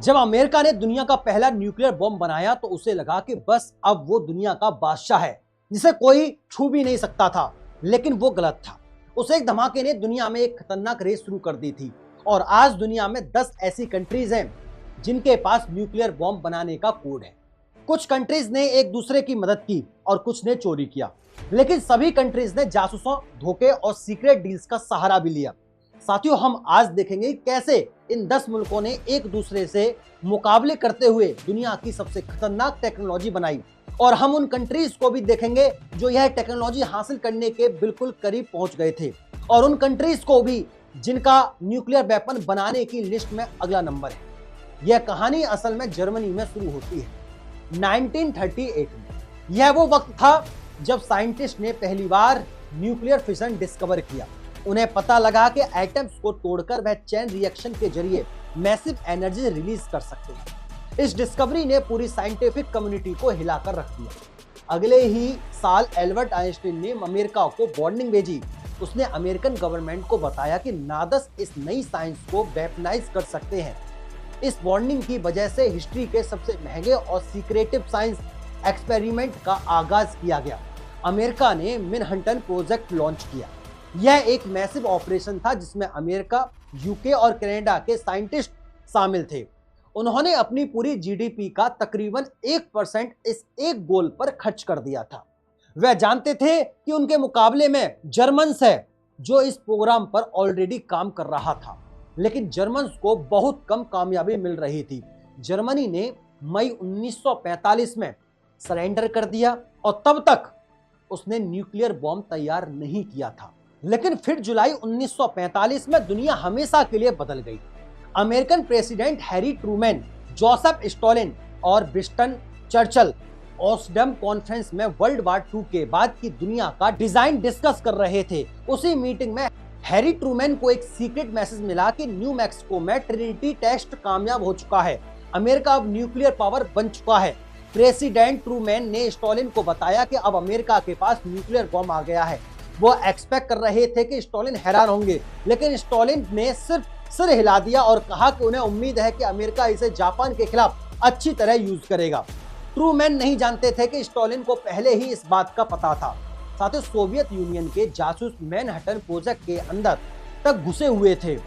जब अमेरिका ने दुनिया का पहला न्यूक्लियर बॉम्ब बनाया तो उसे लगा कि बस अब वो दुनिया का बादशाह है जिसे कोई छू भी नहीं सकता था। लेकिन वो गलत था। उस एक धमाके ने दुनिया में एक खतरनाक रेस शुरू कर दी थी और आज दुनिया में 10 ऐसी कंट्रीज हैं जिनके पास न्यूक्लियर बॉम्ब बनाने का कोड है। कुछ कंट्रीज ने एक दूसरे की मदद की और कुछ ने चोरी किया, लेकिन सभी कंट्रीज ने जासूसों, धोखे और सीक्रेट डील्स का सहारा भी लिया। साथियों, हम आज देखेंगे कैसे इन 10 मुल्कों ने एक दूसरे से मुकाबले करते हुए दुनिया की सबसे खतरनाक टेक्नोलॉजी बनाई, और हम उन कंट्रीज को भी देखेंगे जो यह टेक्नोलॉजी हासिल करने के बिल्कुल करीब पहुंच गए थे, और उन कंट्रीज को भी जिनका न्यूक्लियर वेपन बनाने की लिस्ट में अगला नंबर है। यह कहानी असल में जर्मनी में शुरू होती है 1938 में। यह वो वक्त था जब साइंटिस्ट ने पहली बार न्यूक्लियर फिशन डिस्कवर किया। उन्हें पता लगा कि एटम्स को तोड़कर वह चेन रिएक्शन के जरिए मैसिव एनर्जी रिलीज कर सकते हैं। इस डिस्कवरी ने पूरी साइंटिफिक कम्युनिटी को हिलाकर रख दिया। अगले ही साल एल्बर्ट आइंस्टीन ने अमेरिका को वार्निंग भेजी। उसने अमेरिकन गवर्नमेंट को बताया कि नादस इस नई साइंस को वेपनाइज कर सकते हैं। इस वार्निंग की वजह से हिस्ट्री के सबसे महंगे और सीक्रेटिव साइंस एक्सपेरिमेंट का आगाज किया गया। अमेरिका ने मैनहट्टन प्रोजेक्ट लॉन्च किया। यह एक मैसिव ऑपरेशन था जिसमें अमेरिका, यूके और कनाडा के साइंटिस्ट शामिल थे। उन्होंने अपनी पूरी जीडीपी का तकरीबन 1% इस एक गोल पर खर्च कर दिया था। वह जानते थे कि उनके मुकाबले में जर्मन्स है जो इस प्रोग्राम पर ऑलरेडी काम कर रहा था, लेकिन जर्मन्स को बहुत कम कामयाबी मिल रही थी। जर्मनी ने मई 1945 में सरेंडर कर दिया और तब तक उसने न्यूक्लियर बॉम्ब तैयार नहीं किया था। लेकिन फिर जुलाई 1945 में दुनिया हमेशा के लिए बदल गई। American president Harry Trueman, Joseph Stalin और विंस्टन चर्चिल पोट्सडम कॉन्फ्रेंस में वर्ल्ड वार 2 के बाद की दुनिया का डिजाइन डिस्कस कर रहे थे। उसी मीटिंग में हैरी ट्रूमैन को एक सीक्रेट मैसेज मिला कि न्यू मैक्सिको में ट्रिनिटी टेस्ट कामयाब हो चुका है। अमेरिका अब न्यूक्लियर पावर बन चुका है। प्रेसिडेंट ट्रूमैन ने स्टॉलिन को बताया कि अब अमेरिका के पास न्यूक्लियर बॉम्ब आ गया है। वो एक्सपेक्ट कर रहे थे कि स्टॉलिन हैरान होंगे, लेकिन स्टॉलिन ने सिर्फ सिर हिला दिया और कहा कि उन्हें उम्मीद है कि अमेरिका इसे जापान के खिलाफ अच्छी तरह यूज करेगा। ट्रूमैन नहीं जानते थे कि स्टॉलिन को पहले ही इस बात का पता था। साथ ही सोवियत यूनियन के जासूस मैनहट्टन प्रोजेक्ट के अंदर तक घुसे हुए थे।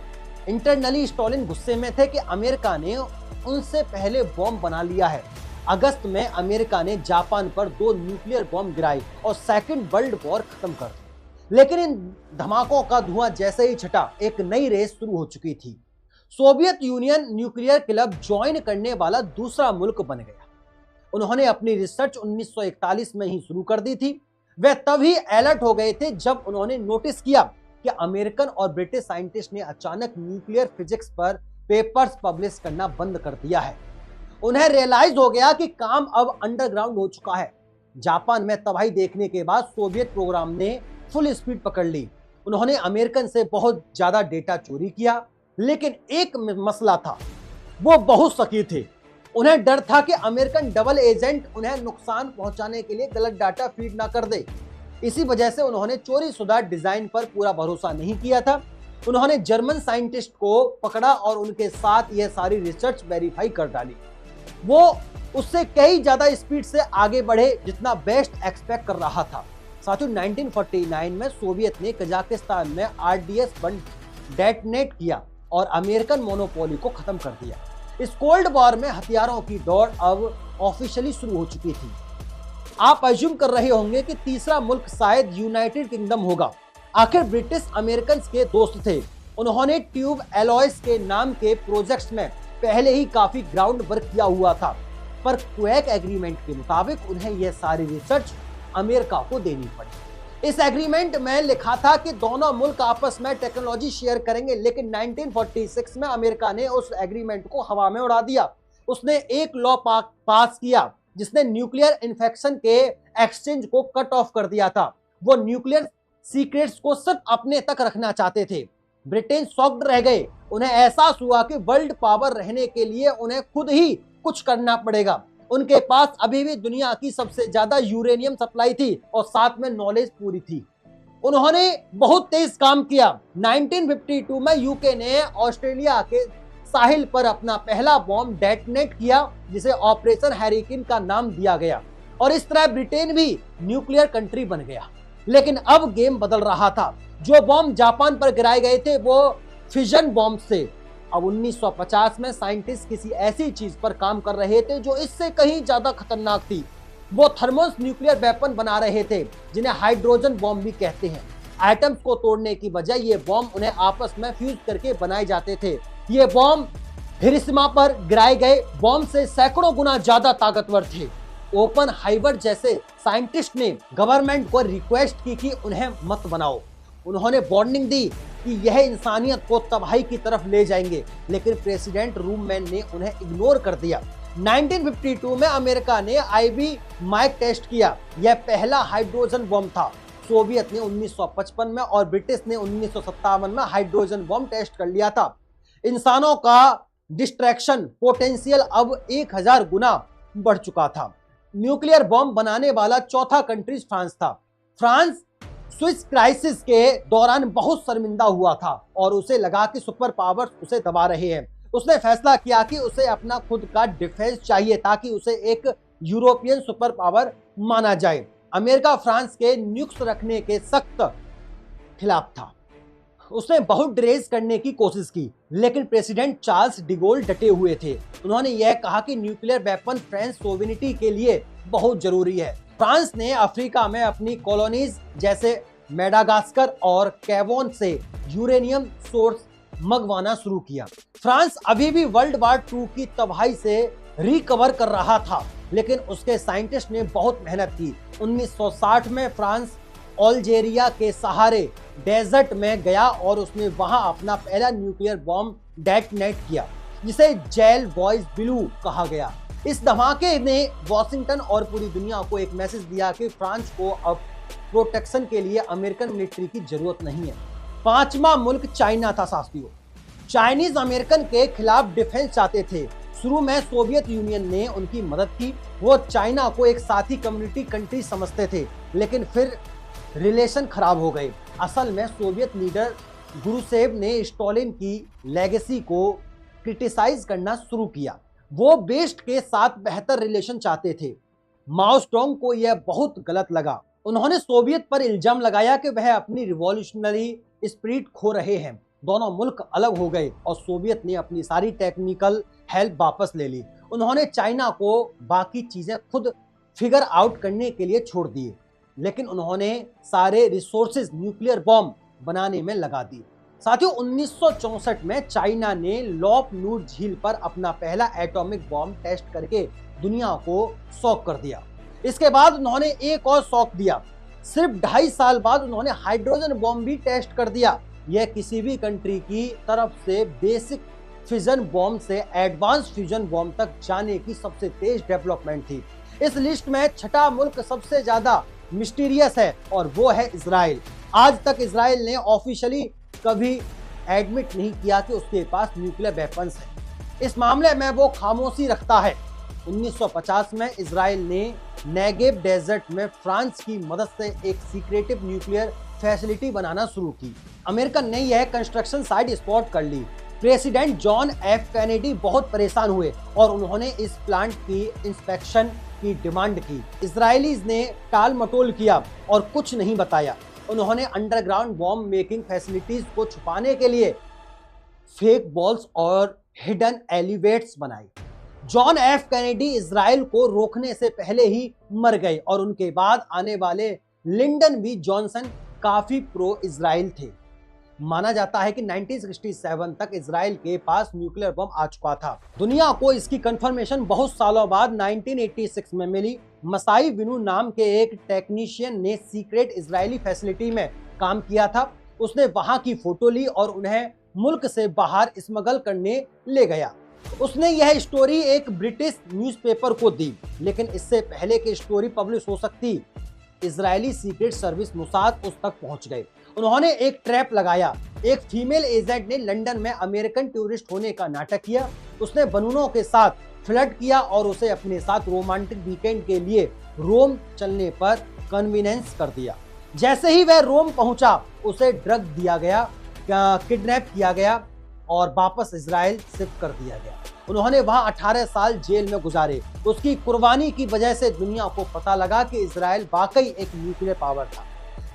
इंटरनली स्टॉलिन गुस्से में थे कि अमेरिका ने उनसे पहले बॉम्ब बना लिया है। अगस्त में अमेरिका ने जापान पर 2 न्यूक्लियर बॉम्ब गिराए और सेकेंड वर्ल्ड वॉर खत्म कर दी। लेकिन इन धमाकों का धुआं जैसे ही छटा, एक नई रेस शुरू हो चुकी थी। Soviet union nuclear club join करने वाला दूसरा मुल्क बन गया। उन्होंने अपनी रिसर्च 1941 में ही शुरू कर दी थी। वे तभी अलर्ट हो गए थे जब उन्होंने नोटिस किया कि अमेरिकन और ब्रिटिश साइंटिस्ट ने अचानक न्यूक्लियर फिजिक्स पर पेपर्स पब्लिश करना बंद कर दिया है। उन्हें रियलाइज हो गया कि काम अब अंडरग्राउंड हो चुका है। जापान में तबाही देखने के बाद सोवियत प्रोग्राम ने फुल स्पीड पकड़ ली। उन्होंने अमेरिकन से बहुत ज्यादा डेटा चोरी किया, लेकिन एक मसला था, वो बहुत शकी थे। उन्हें डर था कि अमेरिकन डबल एजेंट उन्हें नुकसान पहुंचाने के लिए गलत डाटा फीड ना कर दे। इसी वजह से उन्होंने चोरी शुदा डिजाइन पर पूरा भरोसा नहीं किया था। उन्होंने जर्मन साइंटिस्ट को पकड़ा और उनके साथ यह सारी रिसर्च वेरीफाई कर डाली। वो उससे कई ज्यादा स्पीड से आगे बढ़े जितना बेस्ट एक्सपेक्ट कर रहा था। साथियों, 1949 में सोवियत ने कजाकिस्तान में आरडीएस बम डेटोनेट किया और अमेरिकन मोनोपोली को खत्म कर दिया। इस कोल्ड वॉर में हथियारों की दौड़ अब ऑफिशियली शुरू हो चुकी थी। आप अज्यूम कर रहे होंगे कि तीसरा मुल्क शायद यूनाइटेड किंगडम होगा। आखिर ब्रिटिश अमेरिकन के दोस्त थे। उन्होंने ट्यूब एलॉयस के नाम के प्रोजेक्ट्स में पहले ही काफी ग्राउंड वर्क किया हुआ था, पर क्वेक एग्रीमेंट के मुताबिक उन्हें यह सारी रिसर्च अमेरिका को देनी पड़ी। इस एग्रीमेंट में लिखा था कि दोनों मुल्क आपस में टेक्नोलॉजी शेयर करेंगे, लेकिन 1946 में अमेरिका ने उस एग्रीमेंट को हवा में उड़ा दिया। उसने एक लॉ पास किया जिसने न्यूक्लियर इन्फेक्शन के एक्सचेंज को कट ऑफ कर दिया था। वो न्यूक्लियर सीक्रेट्स को सिर्फ अपने तक रखना चाहते थे। ब्रिटेन शॉक्ड रह गए। उन्हें एहसास हुआ कि वर्ल्ड पावर रहने के लिए उन्हें खुद ही कुछ करना पड़ेगा। उनके पास अभी भी दुनिया की सबसे ज्यादा यूरेनियम सप्लाई थी और साथ में नॉलेज पूरी थी। उन्होंने बहुत तेज काम किया। 1952 में यूके ने ऑस्ट्रेलिया के साहिल पर अपना पहला बॉम्ब डेटोनेट किया, जिसे ऑपरेशन हैरिकेन का नाम दिया गया, और इस तरह ब्रिटेन भी न्यूक्लियर कंट्री बन गया। लेकिन अब गेम बदल रहा था। जो बॉम्ब जापान पर गिराए गए थे वो फिजन बॉम्ब थे। अब 1950 में साइंटिस्ट किसी ऐसी चीज पर काम कर रहे थे जो इससे कहीं ज्यादा खतरनाक थी। वो थर्मल न्यूक्लियर वेपन बना रहे थे, जिन्हें हाइड्रोजन बॉम्ब भी कहते हैं। एटम्स को तोड़ने की बजाय ये बॉम्ब उन्हें आपस में फ्यूज करके बनाए जाते थे। ये बॉम्ब हिरोशिमा पर गिराए गए बॉम्ब से सैकड़ों गुना ज्यादा ताकतवर थे। ओपन हाइवर जैसे साइंटिस्ट ने गवर्नमेंट को रिक्वेस्ट की कि उन्हें मत बनाओ। उन्होंने वार्निंग दी कि यह इंसानियत को तबाही की तरफ ले जाएंगे, लेकिन प्रेसिडेंट ट्रूमैन ने उन्हें इग्नोर कर दिया। 1952 में अमेरिका ने आईबी माइक टेस्ट किया। यह पहला हाइड्रोजन बॉम्ब था। सोवियत ने 1955 में और ब्रिटिश ने 1957 में हाइड्रोजन बॉम्ब टेस्ट कर लिया था। इंसानों का डिस्ट्रैक्शन पोटेंशियल अब 1000 गुना बढ़ चुका था। न्यूक्लियर बॉम्ब बनाने वाला चौथा कंट्री फ्रांस था। फ्रांस स्विस क्राइसिस के दौरान बहुत शर्मिंदा हुआ था और उसे लगा कि सुपर पावर्स उसे दबा रहे हैं। उसने फैसला किया कि उसे अपना खुद का डिफेंस चाहिए ताकि उसे एक यूरोपियन सुपर पावर माना जाए। अमेरिका फ्रांस के न्यूक्लियर रखने के सख्त खिलाफ था। उसने बहुत ड्रेस करने की कोशिश की, लेकिन प्रेसिडेंट चार्ल्स डिगोल डटे हुए थे। उन्होंने यह कहा कि न्यूक्लियर वेपन फ्रेंच सोवेनिटी के लिए बहुत जरूरी है। फ्रांस ने अफ्रीका में अपनी कॉलोनीज जैसे मेडागास्कर और कैबोन से यूरेनियम सोर्स मंगवाना शुरू किया। फ्रांस अभी भी वर्ल्ड वार 2 की तबाही से रिकवर कर रहा था, लेकिन उसके साइंटिस्ट ने बहुत मेहनत की। 1960 में फ्रांस अल्जीरिया के सहारे डेजर्ट में गया और उसने वहां अपना पहला न्यूक्लियर बॉम्ब डेटोनेट किया, जिसे जेल बॉयज ब्लू कहा गया। इस धमाके ने वॉशिंगटन और पूरी दुनिया को एक मैसेज दिया कि फ्रांस को अब प्रोटेक्शन के लिए अमेरिकन मिलिट्री की जरूरत नहीं है। पांचवा मुल्क चाइना था साथियों। चाइनीज अमेरिकन के खिलाफ डिफेंस चाहते थे। शुरू में सोवियत यूनियन ने उनकी मदद की। वो चाइना को एक साथी कम्युनिटी कंट्री समझते थे, लेकिन फिर रिलेशन खराब हो गए। असल में सोवियत लीडर गुरुसेव ने स्टालिन की लेगेसी को क्रिटिसाइज करना शुरू किया। वो वेस्ट के साथ बेहतर रिलेशन चाहते थे। माओ सेडोंग को यह बहुत गलत लगा। उन्होंने सोवियत पर इल्जाम लगाया कि वह अपनी रिवॉल्यूशनरी स्पिरिट खो रहे हैं। दोनों मुल्क अलग हो गए और सोवियत ने अपनी सारी टेक्निकल हेल्प वापस ले ली। उन्होंने चाइना को बाकी चीजें खुद फिगर आउट करने के लिए छोड़ दिए, लेकिन उन्होंने सारे रिसोर्सेज न्यूक्लियर बॉम्ब बनाने में लगा दिए। साथियों, 1964 में चाइना ने लॉप नूर झील पर अपना पहला एटॉमिक बॉम्ब टेस्ट करके दुनिया को शॉक कर दिया। इसके बाद उन्होंने एक और शॉक दिया। सिर्फ 2.5 साल बाद उन्होंने हाइड्रोजन बॉम्ब भी टेस्ट कर दिया। यह किसी भी कंट्री की तरफ से बेसिक फ्यूजन बॉम्ब से एडवांस फ्यूजन बॉम्ब तक जाने की सबसे तेज डेवलपमेंट थी। इस लिस्ट में छठा मुल्क सबसे ज्यादा मिस्टीरियस है और वो है इजराइल। आज तक इजराइल ने ऑफिशियली कभी एडमिट नहीं किया कि उसके पास न्यूक्लियर वेपन्स है। इस मामले में वो खामोशी रखता है। 1950 में इजराइल ने नेगेव डेजर्ट में फ्रांस की मदद से एक सीक्रेटिव न्यूक्लियर फैसिलिटी बनाना शुरू की। अमेरिकन ने यह कंस्ट्रक्शन साइट स्पॉट कर ली। प्रेसिडेंट जॉन एफ कैनेडी बहुत परेशान हुए और उन्होंने इस प्लांट की इंस्पेक्शन की डिमांड की। इजरायलीज ने टाल मटोल किया और कुछ नहीं बताया। उन्होंने अंडरग्राउंड बॉम्ब मेकिंग फैसिलिटीज को छुपाने के लिए फेक बॉल्स और हिडन एलिवेट्स बनाए। जॉन एफ कैनेडी इजराइल को रोकने से पहले ही मर गए और उनके बाद आने वाले लिंडन बी जॉनसन काफी प्रो इजराइल थे। माना जाता है कि 1967 तक इजराइल के पास न्यूक्लियर बम आ चुका था। दुनिया को इसकी कंफर्मेशन बहुत सालों बाद 1986 में मिली। मसाई बिनू नाम के एक टेक्नीशियन ने सीक्रेट इजरायली फैसिलिटी में काम किया था। उसने वहां की फोटो ली और उन्हें मुल्क से बाहर स्मगल करने ले गया। उसने यह स्टोरी एक ब्रिटिश न्यूज़पेपर को दी, लेकिन इससे पहले कि स्टोरी पब्लिश हो सकती, इजरायली सीक्रेट सर्विस मोसाद उस तक पहुंच गए। उन्होंने एक ट्रैप लगाया। एक फीमेल एजेंट ने लंदन में अमेरिकन टूरिस्ट होने का नाटक किया। उसने बनूनों के साथ फ्लर्ट किया और उसे अपने साथ रोमांटिक वीकेंड के लिए रोम चलने पर कन्वीनेंस कर दिया। जैसे ही वह रोम पहुंचा, उसे ड्रग दिया गया, किडनैप किया गया और वापस इजराइल शिफ्ट कर दिया गया। उन्होंने वहां 18 साल जेल में गुजारे। उसकी कुर्बानी की वजह से दुनिया को पता लगा कि इजराइल वाकई एक न्यूक्लियर पावर था।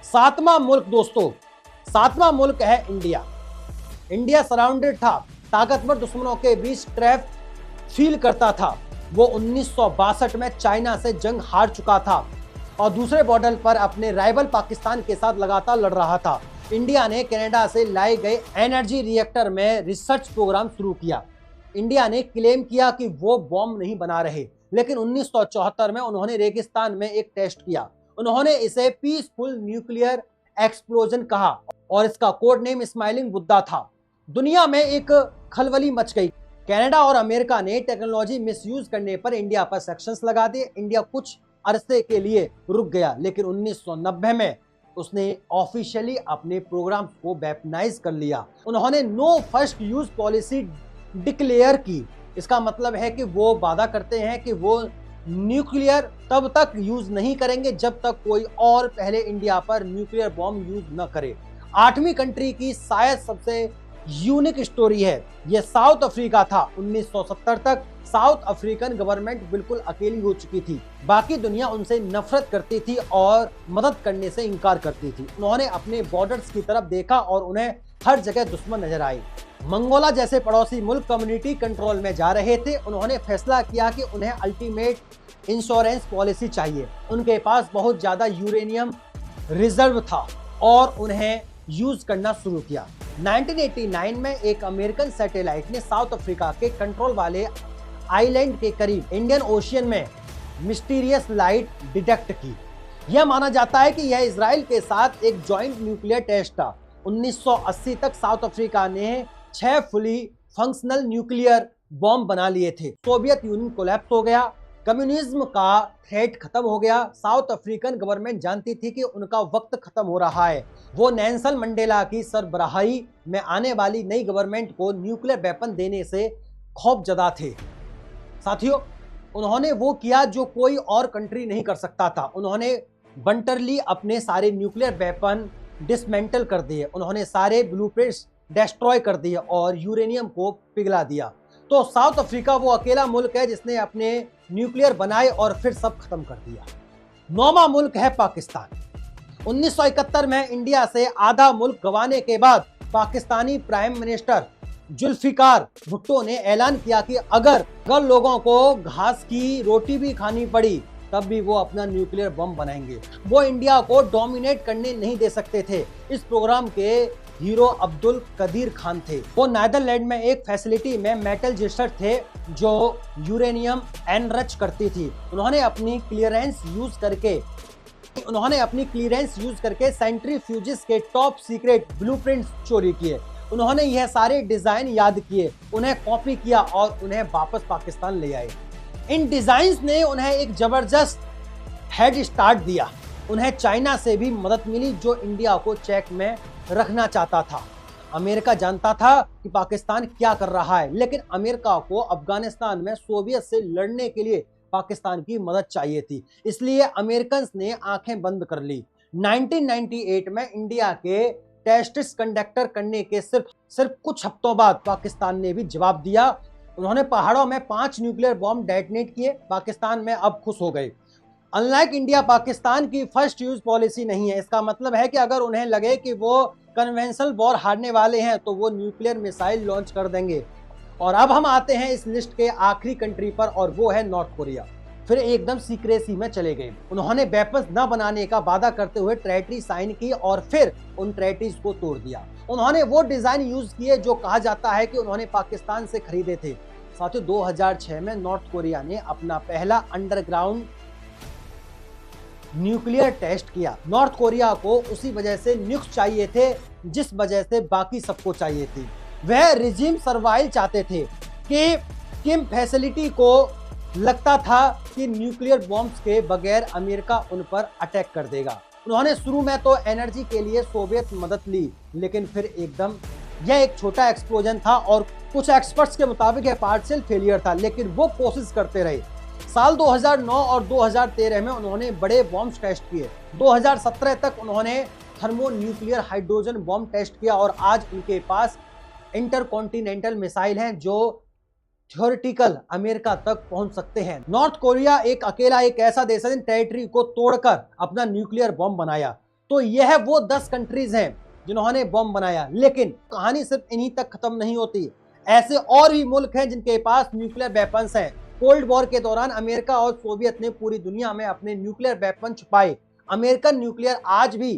सातवां मुल्क दोस्तों, सातवां मुल्क है इंडिया। इंडिया सराउंडेड था, ताकतवर दुश्मनों के बीच ट्रैप फील करता था। वो 1962 में चाइना से जंग हार चुका था और दूसरे बॉर्डर पर अपने राइवल पाकिस्तान के साथ लगातार लड़ रहा था। इंडिया ने कनाडा से लाए गए एनर्जी रिएक्टर में रिसर्च प्रोग्राम शुरू किया। इंडिया ने क्लेम किया कि वो बॉम्ब नहीं बना रहे, लेकिन 1974 में उन्होंने रेगिस्तान में एक टेस्ट किया। उन्होंने इसे पीसफुल न्यूक्लियर एक्सप्लोजन कहा और इसका कोड नेम स्माइलिंग बुद्धा था। दुनिया में एक खलबली मच गई। कनाडा और अमेरिका ने टेक्नोलॉजी मिसयूज करने पर इंडिया पर सैंक्शंस लगा दिए। इंडिया कुछ अरसे के लिए रुक गया, लेकिन 1990 में उसने ऑफिशियली अपने प्रोग्राम को वेपनाइज कर लिया। उन्होंने no first use policy declare की। इसका मतलब है कि वो वादा करते हैं कि वो न्यूक्लियर तब तक यूज नहीं करेंगे जब तक कोई और पहले इंडिया पर न्यूक्लियर बॉम्ब यूज न करे। 8वीं कंट्री की शायद सबसे यूनिक स्टोरी है। यह साउथ अफ्रीका था। 1970 तक साउथ अफ्रीकन गवर्नमेंट बिल्कुल अकेली हो चुकी थी। बाकी दुनिया उनसे नफरत करती थी और मदद करने से इनकार करती थी। उन्होंने अपने बॉर्डर्स की तरफ देखा और उन्हें हर जगह दुश्मन नजर आए। मंगोला जैसे पड़ोसी मुल्क कम्युनिटी कंट्रोल में जा रहे थे। उन्होंने फैसला किया कि उन्हें अल्टीमेट इंश्योरेंस पॉलिसी चाहिए। उनके पास बहुत ज्यादा यूरेनियम रिजर्व था और उन्हें यूज करना शुरू किया। 1989 में एक अमेरिकन सैटेलाइट ने साउथ अफ्रीका के कंट्रोल वाले आइलैंड के करीब इंडियन ओशियन में मिस्टीरियस लाइट डिटेक्ट की। यह माना जाता है कि यह इजराइल के साथ एक जॉइंट न्यूक्लियर टेस्ट था। 1980 तक साउथ अफ्रीका ने 6 फुली फंक्शनल न्यूक्लियर बॉम्ब बना लिए थे। सोवियत यूनियन कोलैप्स हो गया। कम्युनिज्म का थ्रेट खत्म हो गया। साउथ अफ्रीकन गवर्नमेंट जानती थी कि उनका वक्त खत्म हो रहा है। वो नेल्सन मंडेला की सरबराही में आने वाली नई गवर्नमेंट को न्यूक्लियर वेपन देने से खौफजदा थे। साथियों, उन्होंने वो किया जो कोई और कंट्री नहीं कर सकता था। उन्होंने बंटरली अपने सारे न्यूक्लियर वेपन डिसमेंटल कर दिए। उन्होंने सारे ब्लूप्रिंट्स डिस्ट्रॉय कर दिए और यूरेनियम को पिघला दिया। तो साउथ अफ्रीका वो अकेला मुल्क है जिसने अपने न्यूक्लियर बनाए और फिर सब खत्म कर दिया। 9वां मुल्क है पाकिस्तान। 1971 में इंडिया से आधा मुल्क गंवाने के बाद पाकिस्तानी प्राइम मिनिस्टर जुल्फिकार भुट्टो ने ऐलान किया कि अगर लोगों को घास की रोटी भी खानी पड़ी तब भी वो अपना न्यूक्लियर बम बनाएंगे। वो इंडिया को डोमिनेट करने नहीं दे सकते थे। इस प्रोग्राम के हीरो अब्दुल कदीर खान थे। वो नीदरलैंड में एक फैसिलिटी में मेटल जिस्टर थे जो यूरेनियम एनरिच करती थी। उन्होंने अपनी क्लियरेंस यूज करके सेंट्रीफ्यूजिस के टॉप सीक्रेट ब्लूप्रिंट्स चोरी किए। उन्होंने यह सारे डिजाइन याद किए, उन्हें कॉपी किया और उन्हें वापस पाकिस्तान ले आए। इन डिजाइन्स ने उन्हें एक जबरदस्त हेड स्टार्ट दिया। उन्हें चाइना से भी मदद मिली जो इंडिया को चेक में रखना चाहता था। अमेरिका जानता था कि पाकिस्तान क्या कर रहा है, लेकिन अमेरिका को अफगानिस्तान में सोवियत से लड़ने के लिए पाकिस्तान की मदद चाहिए थी। इसलिए अमेरिकन ने आंखें बंद कर ली। 1998 में इंडिया के टेस्ट्स कंडक्टर करने के सिर्फ कुछ हफ्तों बाद पाकिस्तान ने भी जवाब दिया। उन्होंने पहाड़ों में 5 न्यूक्लियर बॉम्ब डेटोनेट किए। पाकिस्तान में अब खुश हो गए। अनलाइक इंडिया, पाकिस्तान की फर्स्ट यूज पॉलिसी नहीं है। इसका मतलब है कि अगर उन्हें लगे कि वो कन्वेंशनल वॉर हारने वाले हैं तो वो न्यूक्लियर मिसाइल लॉन्च कर देंगे। और अब हम आते हैं इस लिस्ट के आखिरी कंट्री पर और वो है नॉर्थ कोरिया। फिर एकदम सीक्रेसी में चले गए। उन्होंने वेपन्स न बनाने का वादा करते हुए ट्रेटी साइन की और फिर उन ट्रेटीज को तोड़ दिया। उन्होंने वो डिजाइन यूज किए जो कहा जाता है कि उन्होंने पाकिस्तान से खरीदे थे। साथियों, 2006 में नॉर्थ कोरिया ने अपना पहला अंडरग्राउंड न्यूक्लियर टेस्ट किया। नॉर्थ कोरिया को उसी वजह से न्यूक्स चाहिए थे जिस वजह से बाकी सबको चाहिए थी। वह रिजिम सर्वाइव चाहते थे कि किम फैसिलिटी को लगता था कि न्यूक्लियर बॉम्ब्स के बगैर अमेरिका उन पर अटैक कर देगा। उन्होंने शुरू में तो एनर्जी के लिए सोवियत मदद ली, लेकिन फिर एकदम यह एक छोटा एक्सप्लोजन था और कुछ एक्सपर्ट्स के मुताबिक यह पार्शियल फेलियर था, लेकिन वो कोशिश करते रहे। साल 2009 और 2013 में उन्होंने बड़े बॉम्ब टेस्ट किए। 2017 तक उन्होंने thermonuclear hydrogen bomb test किया और आज उनके पास इंटरकॉन्टिनेंटल मिसाइल हैं जो थ्योरेटिकल अमेरिका तक पहुंच सकते हैं। नॉर्थ कोरिया एक अकेला एक ऐसा देश है जिन टेरिटरी को तोड़कर अपना न्यूक्लियर बॉम्ब बनाया। तो यह वो 10 कंट्रीज हैं जिन्होंने बॉम्ब बनाया, लेकिन कहानी सिर्फ इन्हीं तक खत्म नहीं होती। ऐसे और भी मुल्क हैं जिनके पास न्यूक्लियर वेपन्स हैं। कोल्ड वॉर के दौरान अमेरिका और सोवियत ने पूरी दुनिया में अपने न्यूक्लियर वेपन छुपाए। अमेरिकन न्यूक्लियर आज भी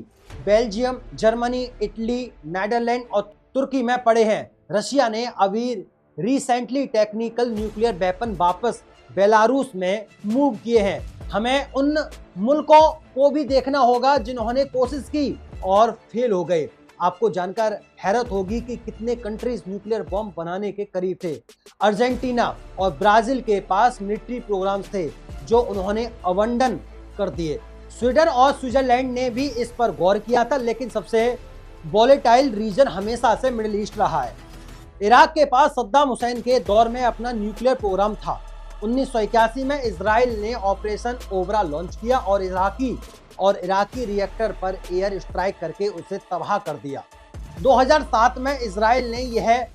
बेल्जियम, जर्मनी, इटली, नीदरलैंड और तुर्की में पड़े हैं। रशिया ने अभी रिसेंटली टेक्निकल न्यूक्लियर वेपन वापस बेलारूस में मूव किए हैं। हमें उन मुल्कों को भी देखना होगा जिन्होंने कोशिश की और फेल हो गए। आपको जानकर हैरत होगी कि कितने कंट्रीज न्यूक्लियर बॉम्ब बनाने के करीब थे। अर्जेंटीना और ब्राजील के पास मिलिट्री प्रोग्राम्स थे जो उन्होंने अबंडन कर दिए। स्वीडन और स्विट्जरलैंड ने भी इस पर गौर किया था, लेकिन सबसे वॉलेटाइल रीजन हमेशा से मिडिल ईस्ट रहा है। इराक के पास सद्दाम हुसैन के दौर में अपना न्यूक्लियर प्रोग्राम था। 1981 में इजराइल ने ऑपरेशन ओबरा लॉन्च किया और इराकी रिएक्टर पर एयर स्ट्राइक करके उसे तबाह कर दिया। 2007 में इजराइल ने यह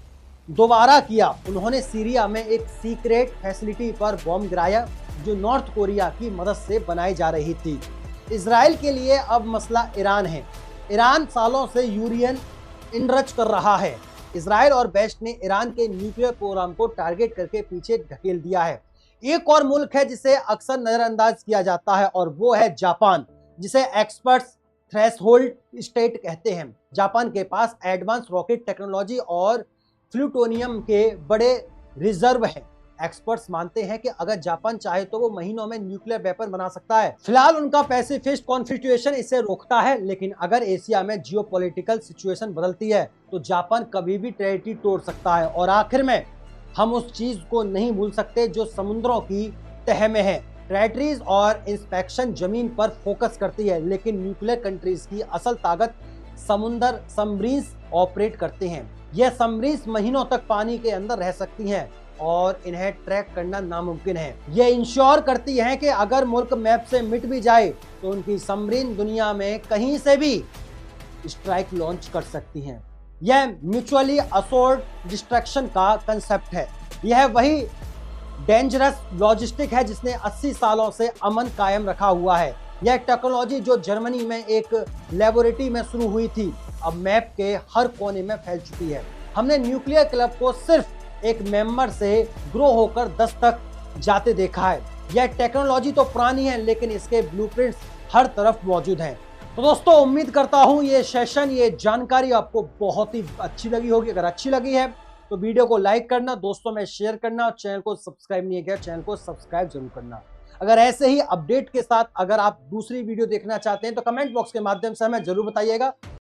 दोबारा किया। उन्होंने सीरिया में एक सीक्रेट फैसिलिटी पर बॉम्ब गिराया जो नॉर्थ कोरिया की मदद से बनाई जा रही थी। इजराइल के लिए अब मसला ईरान है। ईरान सालों से यूरेनियम इनरच कर रहा है। इजराइल और वेस्ट ने ईरान के न्यूक्लियर प्रोग्राम को टारगेट करके पीछे ढकेल दिया है। एक और मुल्क है जिसे अक्सर नजरअंदाज किया जाता है और वो है जापान, जिसे एक्सपर्ट्स थ्रेशोल्ड स्टेट कहते हैं। जापान के पास एडवांस रॉकेट टेक्नोलॉजी और प्लूटोनियम के बड़े रिजर्व हैं। एक्सपर्ट्स मानते हैं कि अगर जापान चाहे तो वो महीनों में न्यूक्लियर वेपन बना सकता है। फिलहाल उनका पैसिफिस्ट कॉन्स्टिट्यूशन इसे रोकता है, लेकिन अगर एशिया में जियोपॉलिटिकल सिचुएशन बदलती है तो जापान कभी भी टेरिटरी तोड़ सकता है। और आखिर में हम उस चीज को नहीं भूल सकते जो समुद्रों की तह में है। टेरिटरीज और इंस्पेक्शन जमीन पर फोकस करती है, लेकिन न्यूक्लियर कंट्रीज की असल ताकत समुद्र सबमरीन्स ऑपरेट करते हैं। यह सबमरीन्स महीनों तक पानी के अंदर रह सकती हैं और इन्हें ट्रैक करना नामुमकिन है। यह इंश्योर करती हैं कि अगर मुल्क मैप से मिट भी जाए तो उनकी सबमरीन दुनिया में कहीं से भी स्ट्राइक लॉन्च कर सकती हैं। यह म्यूचुअली असोर्ड डिस्ट्रक्शन का कंसेप्ट है। यह वही डेंजरस लॉजिस्टिक है जिसने 80 सालों से अमन कायम रखा हुआ है। यह टेक्नोलॉजी जो जर्मनी में एक लेबोरेटरी में शुरू हुई थी, अब मैप के हर कोने में फैल चुकी है। हमने न्यूक्लियर क्लब को सिर्फ एक मेंबर से ग्रो होकर 10 तक जाते देखा है। यह टेक्नोलॉजी तो पुरानी है, लेकिन इसके ब्लूप्रिंट्स हर तरफ मौजूद हैं। तो दोस्तों, उम्मीद करता हूं ये सेशन, ये जानकारी आपको बहुत ही अच्छी लगी होगी। अगर अच्छी लगी है तो वीडियो को लाइक करना, दोस्तों में शेयर करना और चैनल को सब्सक्राइब नहीं किया चैनल को सब्सक्राइब जरूर करना। अगर ऐसे ही अपडेट के साथ अगर आप दूसरी वीडियो देखना चाहते हैं तो कमेंट बॉक्स के माध्यम से हमें जरूर बताइएगा।